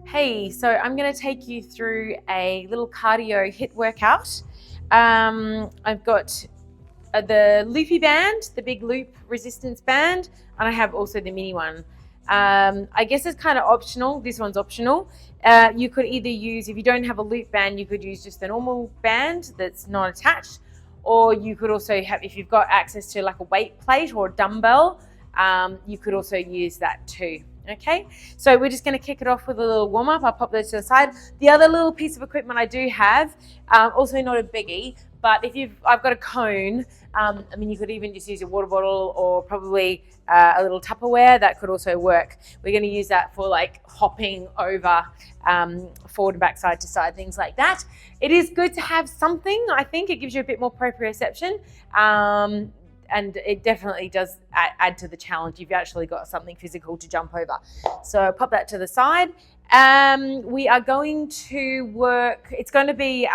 Hey, so I'm going to take you through a little cardio HIIT workout. I've got the loopy band, the big loop resistance band, and I have also the mini one. I guess it's kind of optional. This one's optional. You could either use, if you don't have a loop band, you could use just the normal band that's not attached, or you could also have, if you've got access to like a weight plate or a dumbbell, you could also use that too. Okay, so we're just going to kick it off with a little warm up. I'll pop those to the side. The other little piece of equipment I do have, also not a biggie, but I've got a cone. You could even just use a water bottle or probably a little Tupperware. That could also work. We're going to use that for like hopping over forward and back, side to side, things like that. It is good to have something. I think it gives you a bit more proprioception. And it definitely does add to the challenge. You've actually got something physical to jump over. So pop that to the side. We are going to work, it's going to be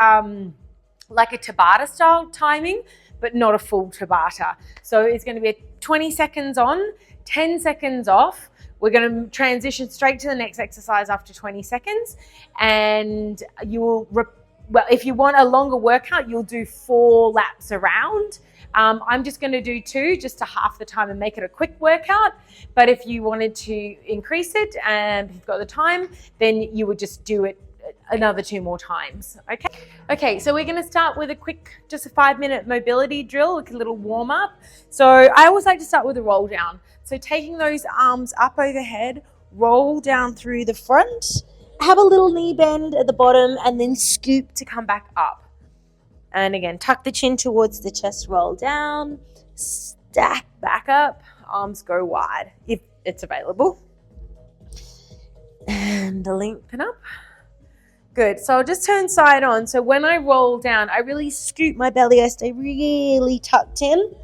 like a Tabata style timing, but not a full Tabata. So it's going to be 20 seconds on, 10 seconds off. We're going to transition straight to the next exercise after 20 seconds. And you will, if you want a longer workout, you'll do 4 laps around. I'm just going to do 2 just to half the time and make it a quick workout. But if you wanted to increase it and you've got the time, then you would just do it another 2 more times. Okay, so we're going to start with a quick, just a 5-minute mobility drill, like a little warm up. So I always like to start with a roll down. So taking those arms up overhead, roll down through the front, have a little knee bend at the bottom, and then scoop to come back up. And again, tuck the chin towards the chest, roll down, stack back up, arms go wide if it's available. And lengthen up. Good, so I'll just turn side on. So when I roll down, I really scoop my belly, I stay really tucked in,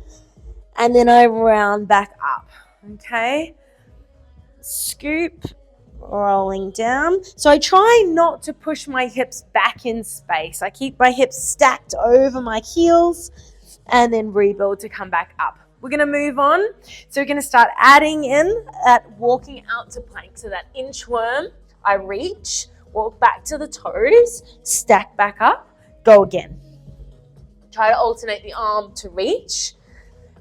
and then I round back up, okay? Scoop, rolling down. So I try not to push my hips back in space. I keep my hips stacked over my heels and then rebuild to come back up. We're going to move on. So we're going to start adding in that walking out to plank. So that inchworm, I reach, walk back to the toes, stack back up, go again. Try to alternate the arm to reach.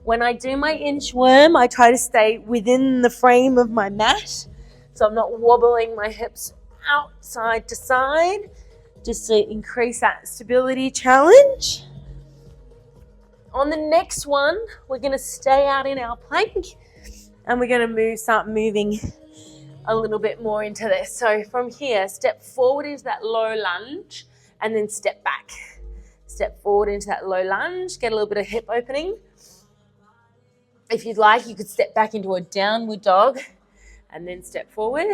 When I do my inchworm, I try to stay within the frame of my mat. So I'm not wobbling my hips out side to side, just to increase that stability challenge. On the next one, we're going to stay out in our plank and we're going to start moving a little bit more into this. So from here, step forward into that low lunge and then step back. Step forward into that low lunge, get a little bit of hip opening. If you'd like, you could step back into a downward dog and then step forward.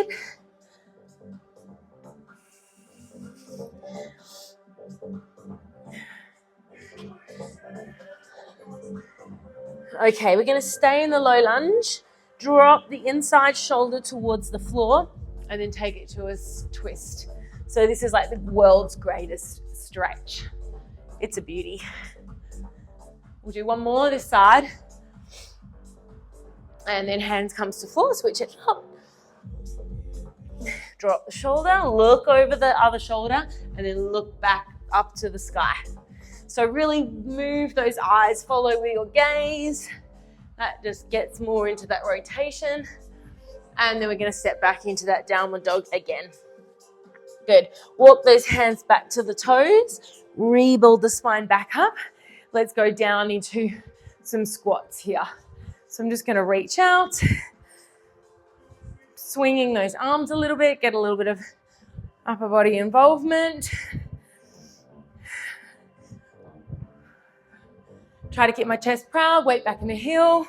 Okay, we're going to stay in the low lunge, drop the inside shoulder towards the floor, and then take it to a twist. So this is like the world's greatest stretch. It's a beauty. We'll do one more this side. And then hands comes to floor, switch it up. Drop the shoulder, look over the other shoulder, and then look back up to the sky. So really move those eyes, follow with your gaze. That just gets more into that rotation. And then we're going to step back into that downward dog again. Good. Walk those hands back to the toes, rebuild the spine back up. Let's go down into some squats here. So I'm just going to reach out, swinging those arms a little bit, get a little bit of upper body involvement. Try to keep my chest proud, weight back in the heel.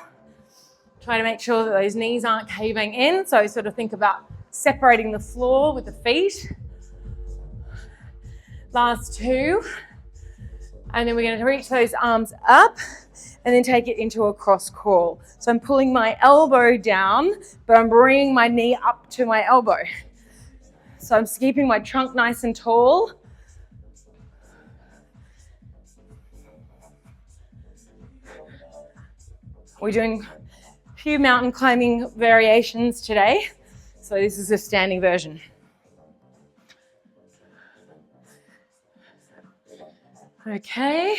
Try to make sure that those knees aren't caving in. So sort of think about separating the floor with the feet. Last 2. And then we're going to reach those arms up and then take it into a cross crawl. So I'm pulling my elbow down, but I'm bringing my knee up to my elbow. So I'm keeping my trunk nice and tall. We're doing a few mountain climbing variations today. So this is a standing version. Okay.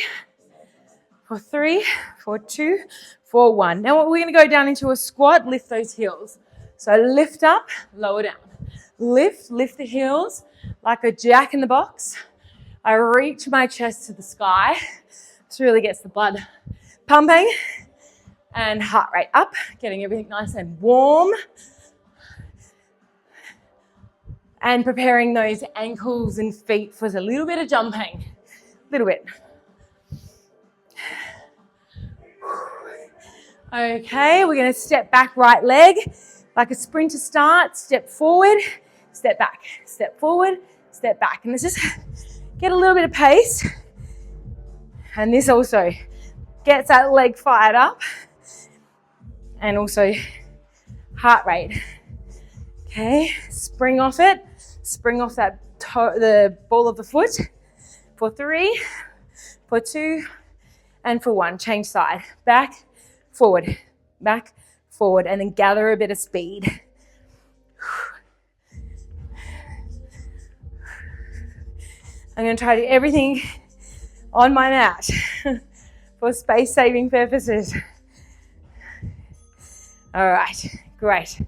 For 3, for 2, for 1. Now we're going to go down into a squat, lift those heels. So lift up, lower down. Lift the heels like a jack in the box. I reach my chest to the sky. This really gets the blood pumping and heart rate up, getting everything nice and warm. And preparing those ankles and feet for a little bit of jumping. A little bit. Okay, we're going to step back right leg like a sprinter start. Step forward, step back, step forward, step back. And let's just get a little bit of pace. And this also gets that leg fired up and also heart rate. Okay, spring off it. Spring off that the ball of the foot. For 3, for 2, and for 1. Change side. Back, forward, and then gather a bit of speed. I'm going to try to do everything on my mat for space-saving purposes. All right, great.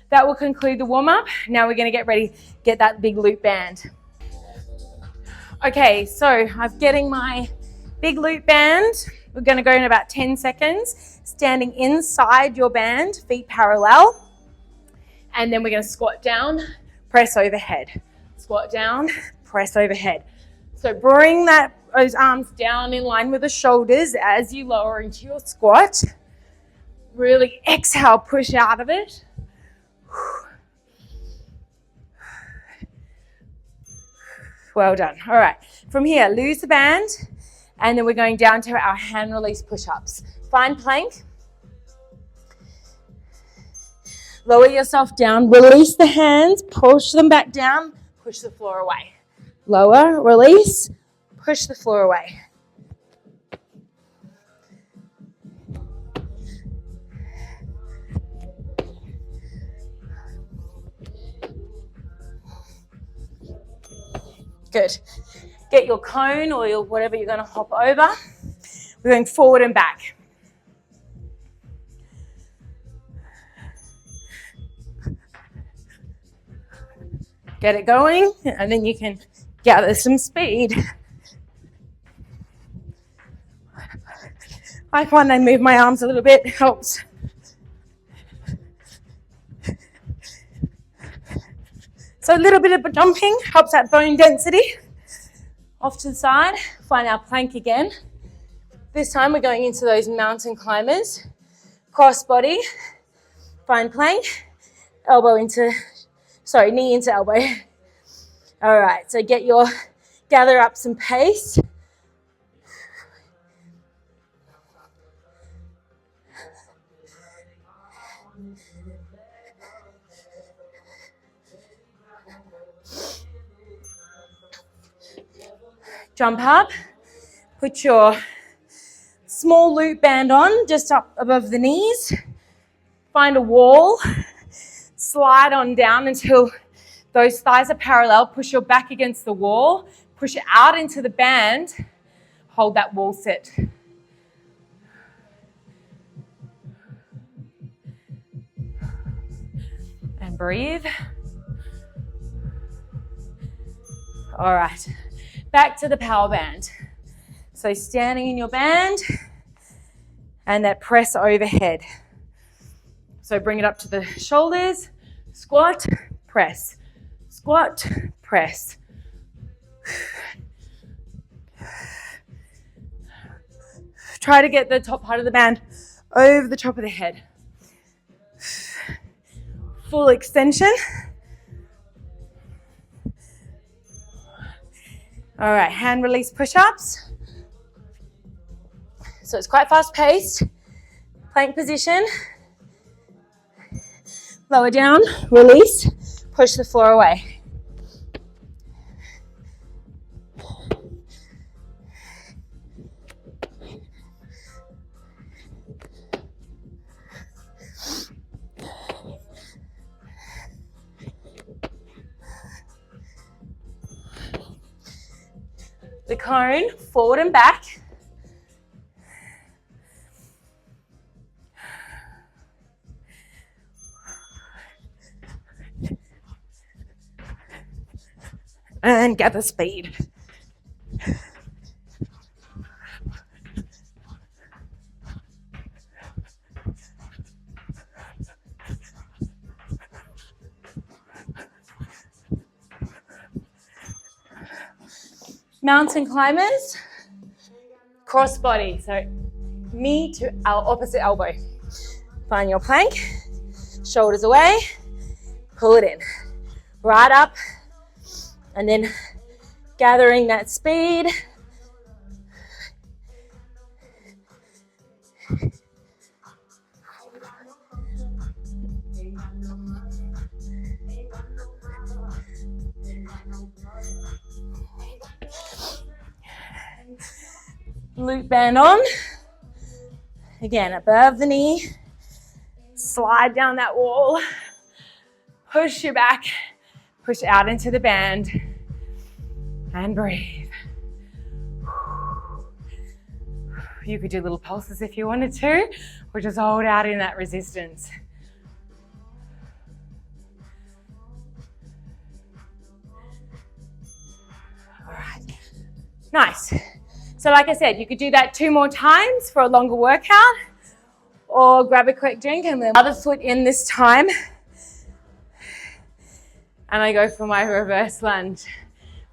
That will conclude the warm-up. Now we're going to get ready, get that big loop band. Okay, so I'm getting my big loop band. We're going to go in about 10 seconds, standing inside your band, feet parallel. And then we're going to squat down, press overhead. Squat down, press overhead. So bring those arms down in line with the shoulders as you lower into your squat. Really exhale, push out of it. Well done. All right. From here, lose the band, and then we're going down to our hand release push-ups. Find plank. Lower yourself down. Release the hands. Push them back down. Push the floor away. Lower, release, push the floor away. Good. Get your cone or your whatever you're going to hop over. We're going forward and back. Get it going, and then you can gather some speed. I find I move my arms a little bit, helps. So a little bit of jumping helps that bone density. Off to the side, find our plank again. This time we're going into those mountain climbers. Cross body, find plank, knee into elbow. All right, so gather up some pace. Jump up, put your small loop band on just up above the knees. Find a wall, slide on down until those thighs are parallel. Push your back against the wall, push it out into the band. Hold that wall sit. And breathe. All right. Back to the power band. So standing in your band and that press overhead. So bring it up to the shoulders, squat, press, squat, press. Try to get the top part of the band over the top of the head. Full extension. All right, hand release push-ups. So it's quite fast-paced. Plank position. Lower down, release, push the floor away. the cone forward and back. And gather speed. Mountain climbers, cross body. So knee to our opposite elbow. Find your plank, shoulders away, pull it in. Right up, and then gathering that speed. Loop band on. Again, above the knee. Slide down that wall. Push your back. Push out into the band. And breathe. You could do little pulses if you wanted to, or just hold out in that resistance. All right. Nice. So like I said, you could do that 2 more times for a longer workout, or grab a quick drink and the other foot in this time. And I go for my reverse lunge.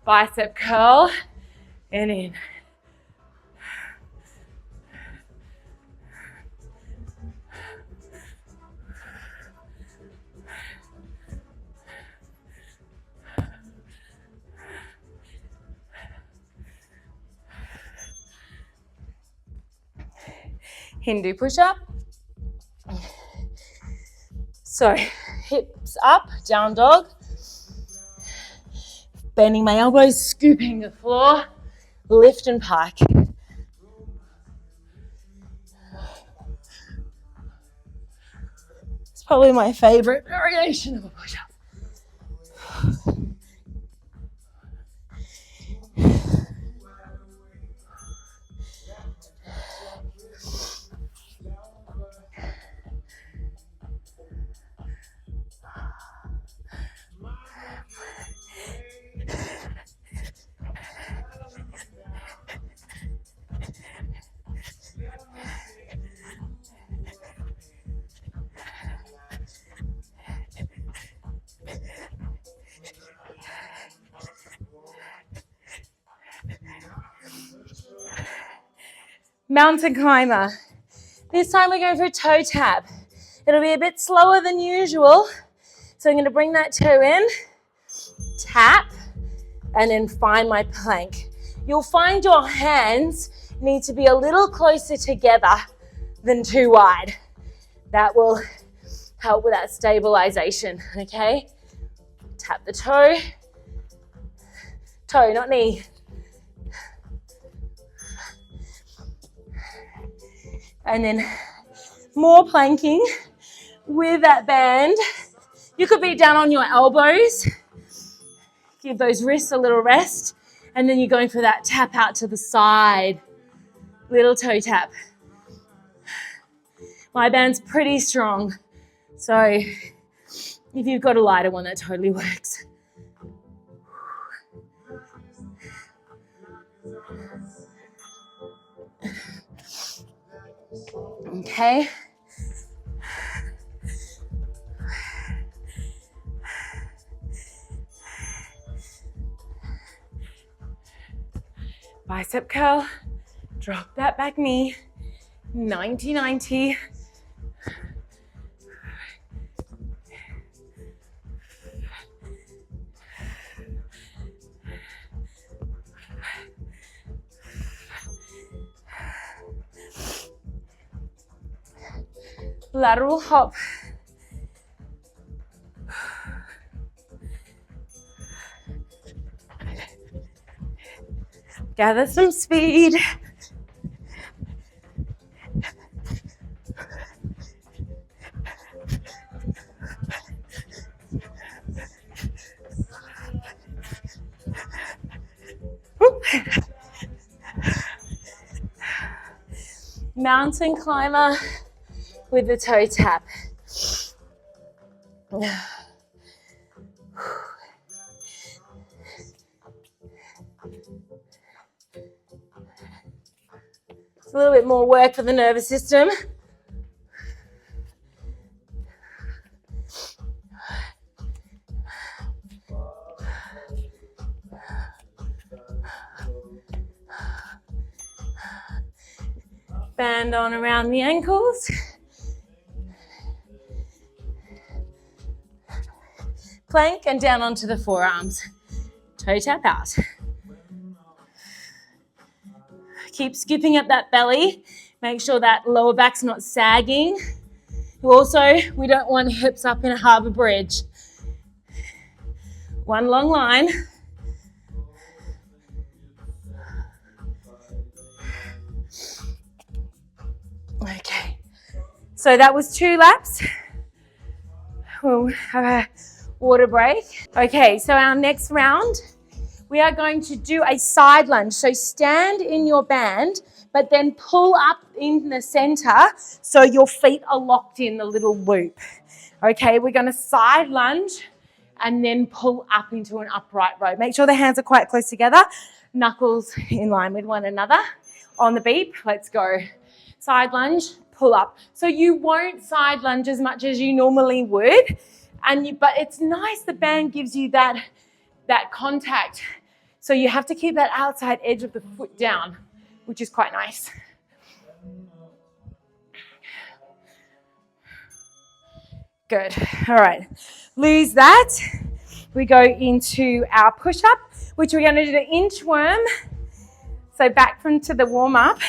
Bicep curl and in. Hindu push-up. So hips up, down dog. Bending my elbows, scooping the floor, lift and pike. It's probably my favorite variation of a push-up. Mountain climber. This time we're going for a toe tap. It'll be a bit slower than usual. So I'm going to bring that toe in, tap, and then find my plank. You'll find your hands need to be a little closer together than too wide. That will help with that stabilization, okay? Tap the toe. Toe, not knee. And then more planking with that band. You could be down on your elbows. Give those wrists a little rest. And then you're going for that tap out to the side. Little toe tap. My band's pretty strong. So if you've got a lighter one, that totally works. Okay. Bicep curl, drop that back knee, 90-90. Lateral hop. Gather some speed. Mountain climber with the toe tap. It's a little bit more work for the nervous system. Band on around the ankles. Plank and down onto the forearms. Toe tap out. Keep scooping up that belly. Make sure that lower back's not sagging. Also, we don't want hips up in a harbour bridge. One long line. Okay, so that was 2 laps. We'll have a water break. Okay, so our next round, we are going to do a side lunge. So stand in your band, but then pull up in the center so your feet are locked in the little loop. Okay, we're going to side lunge and then pull up into an upright row. Make sure the hands are quite close together, knuckles in line with one another. On the beep, let's go. Side lunge, pull up. So you won't side lunge as much as you normally would, but it's nice the band gives you that contact. So you have to keep that outside edge of the foot down, which is quite nice. Good. All right. Lose that. We go into our push-up, which we're going to do the inchworm. So back to the warm-up.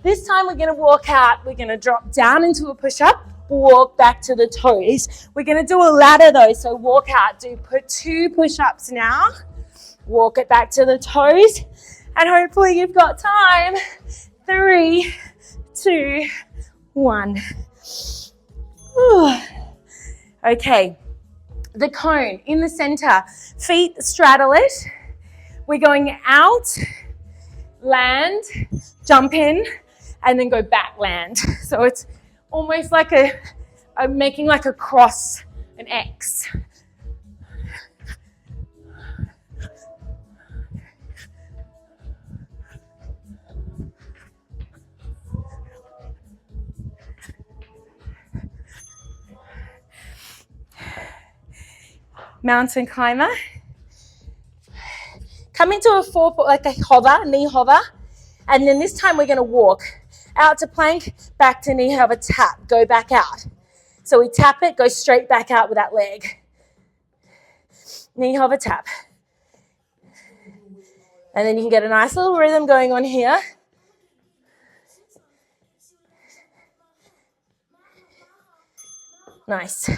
This time we're going to walk out. We're going to drop down into a push-up, walk back to the toes. We're going to do a ladder though, so walk out. Put 2 push-ups now. Walk it back to the toes. And hopefully you've got time. 3, 2, 1. Okay, the cone in the center. Feet straddle it. We're going out, land, jump in, and then go back, land. So it's almost like I'm making like a cross, an X. Mountain climber. Come into a 4-foot, like a hover, knee hover. And then this time we're going to walk out to plank, back to knee hover, tap, go back out. So we tap it, go straight back out with that leg. Knee hover, tap. And then you can get a nice little rhythm going on here. Nice.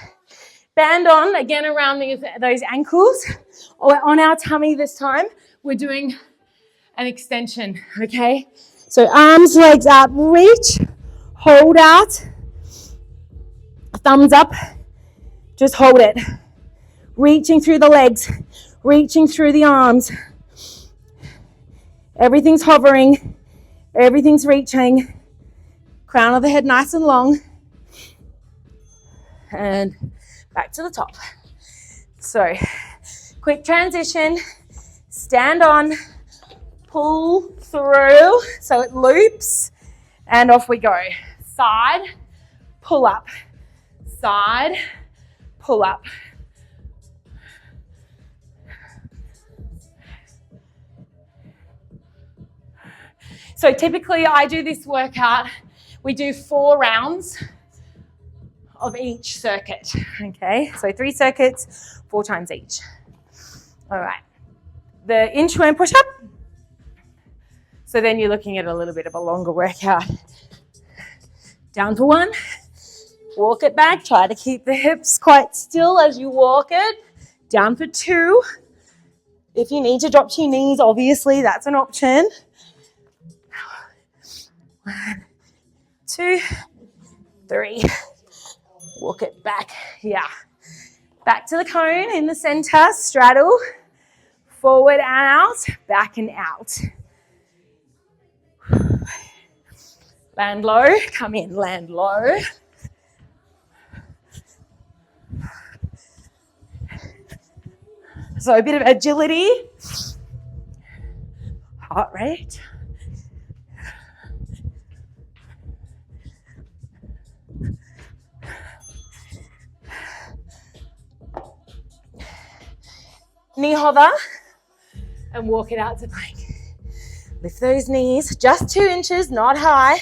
Band on, again around those ankles, or on our tummy this time. We're doing an extension, okay? So arms, legs out, reach, hold out, thumbs up, just hold it. Reaching through the legs, reaching through the arms. Everything's hovering, everything's reaching. Crown of the head nice and long. And back to the top. So, quick transition, stand on, pull through, so it loops, and off we go. Side, pull up, side, pull up. So typically I do this workout, we do 4 rounds of each circuit, okay? So 3 circuits, 4 times each. All right, the inchworm push-up. So then you're looking at a little bit of a longer workout. Down for 1, walk it back, try to keep the hips quite still as you walk it. Down for 2. If you need to drop to your knees, obviously that's an option. 1, 2, 3. Walk it back, yeah. Back to the cone in the center, straddle, forward and out, back and out. Land low, come in, land low. So a bit of agility, heart rate. Knee hover and walk it out to plank. Lift those knees, just 2 inches, not high.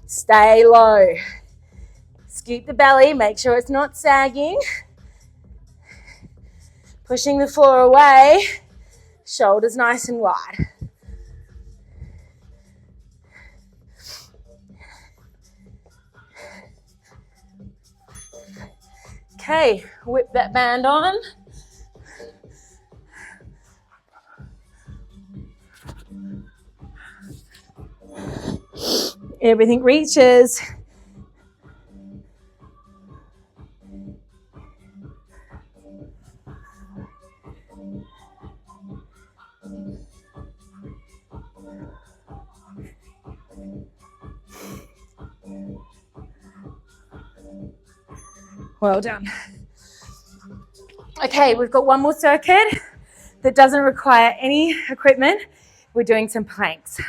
Stay low. Scoop the belly, make sure it's not sagging. Pushing the floor away, shoulders nice and wide. Okay, whip that band on. Everything reaches. Well done. Okay, we've got one more circuit that doesn't require any equipment. We're doing some planks.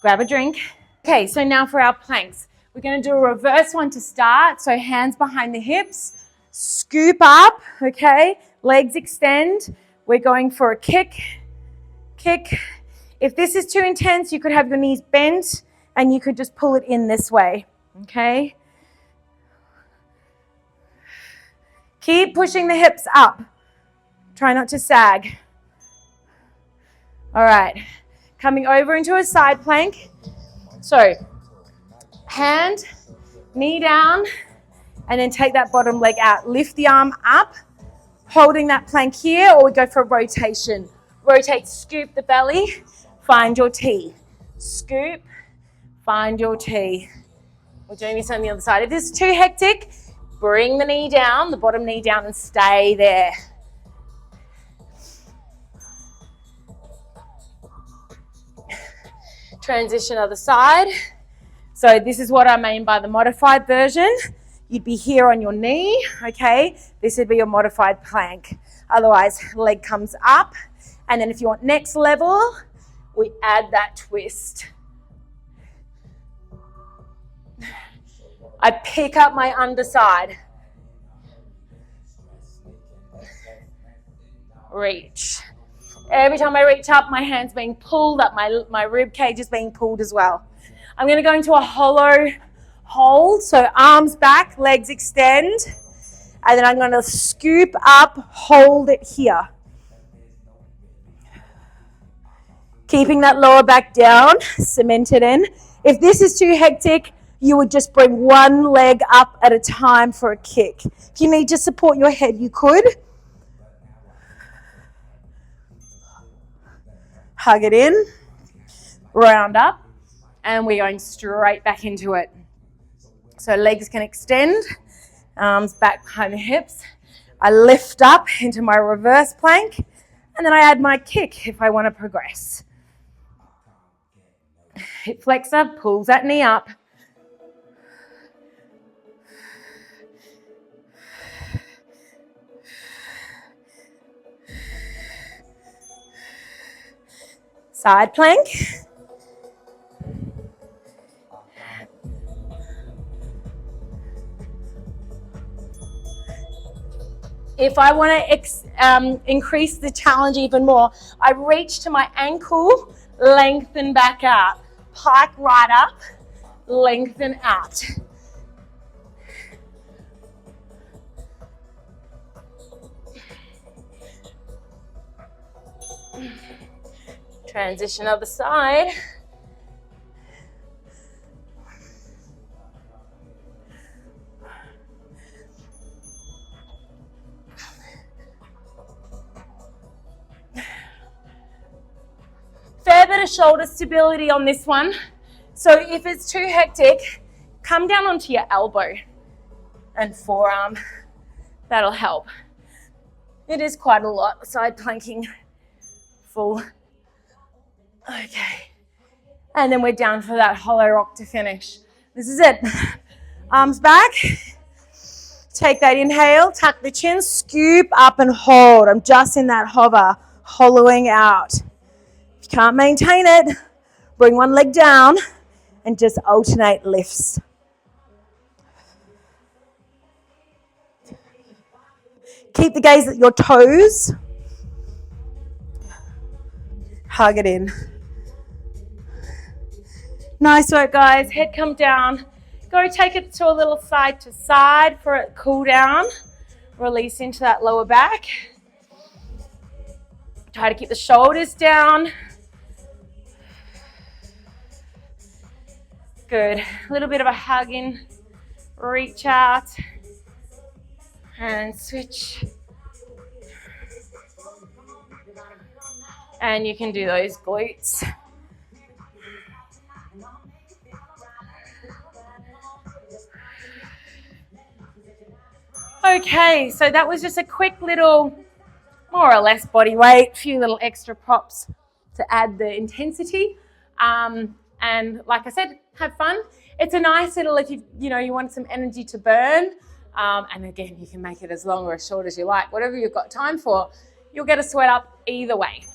Grab a drink. Okay, so now for our planks. We're going to do a reverse one to start. So hands behind the hips, scoop up, okay? Legs extend. We're going for a kick, kick. If this is too intense, you could have your knees bent and you could just pull it in this way, okay? Keep pushing the hips up. Try not to sag. All right, coming over into a side plank. So, hand, knee down, and then take that bottom leg out. Lift the arm up, holding that plank here, or we go for a rotation. Rotate, scoop the belly, find your T. Scoop, find your T. We're doing this on the other side. If this is too hectic, bring the knee down, the bottom knee down, and stay there. Transition other side. So this is what I mean by the modified version. You'd be here on your knee, okay? This would be your modified plank. Otherwise, leg comes up. And then if you want next level, we add that twist. I pick up my underside. Reach. Every time I reach up, my hand's being pulled up, my rib cage is being pulled as well. I'm going to go into a hollow hold, so arms back, legs extend, and then I'm going to scoop up, hold it here. Keeping that lower back down, cement it in. If this is too hectic, you would just bring one leg up at a time for a kick. If you need to support your head, you could. Hug it in, round up, and we're going straight back into it. So legs can extend, arms back behind the hips. I lift up into my reverse plank, and then I add my kick if I want to progress. Hip flexor pulls that knee up. Side plank. If I want to increase the challenge even more, I reach to my ankle, lengthen back out. Pike right up, lengthen out. Transition other side. Fair bit of shoulder stability on this one. So if it's too hectic, come down onto your elbow and forearm. That'll help. It is quite a lot, side planking full. Okay, And then we're down for that hollow rock to finish. This is it. Arms back. Take that inhale, tuck the chin, scoop up and hold. I'm just in that hover, hollowing out. If you can't maintain it, bring one leg down and just alternate lifts. Keep the gaze at your toes. Hug it in. Nice work, guys. Head come down. Go take it to a little side to side for a cool down. Release into that lower back. Try to keep the shoulders down. Good. A little bit of a hug in. Reach out. And switch. And you can do those glutes. Okay, so that was just a quick little, more or less body weight, a few little extra props to add the intensity. And like I said, have fun. It's a nice little, if you want some energy to burn. And again, you can make it as long or as short as you like, whatever you've got time for. You'll get a sweat up either way.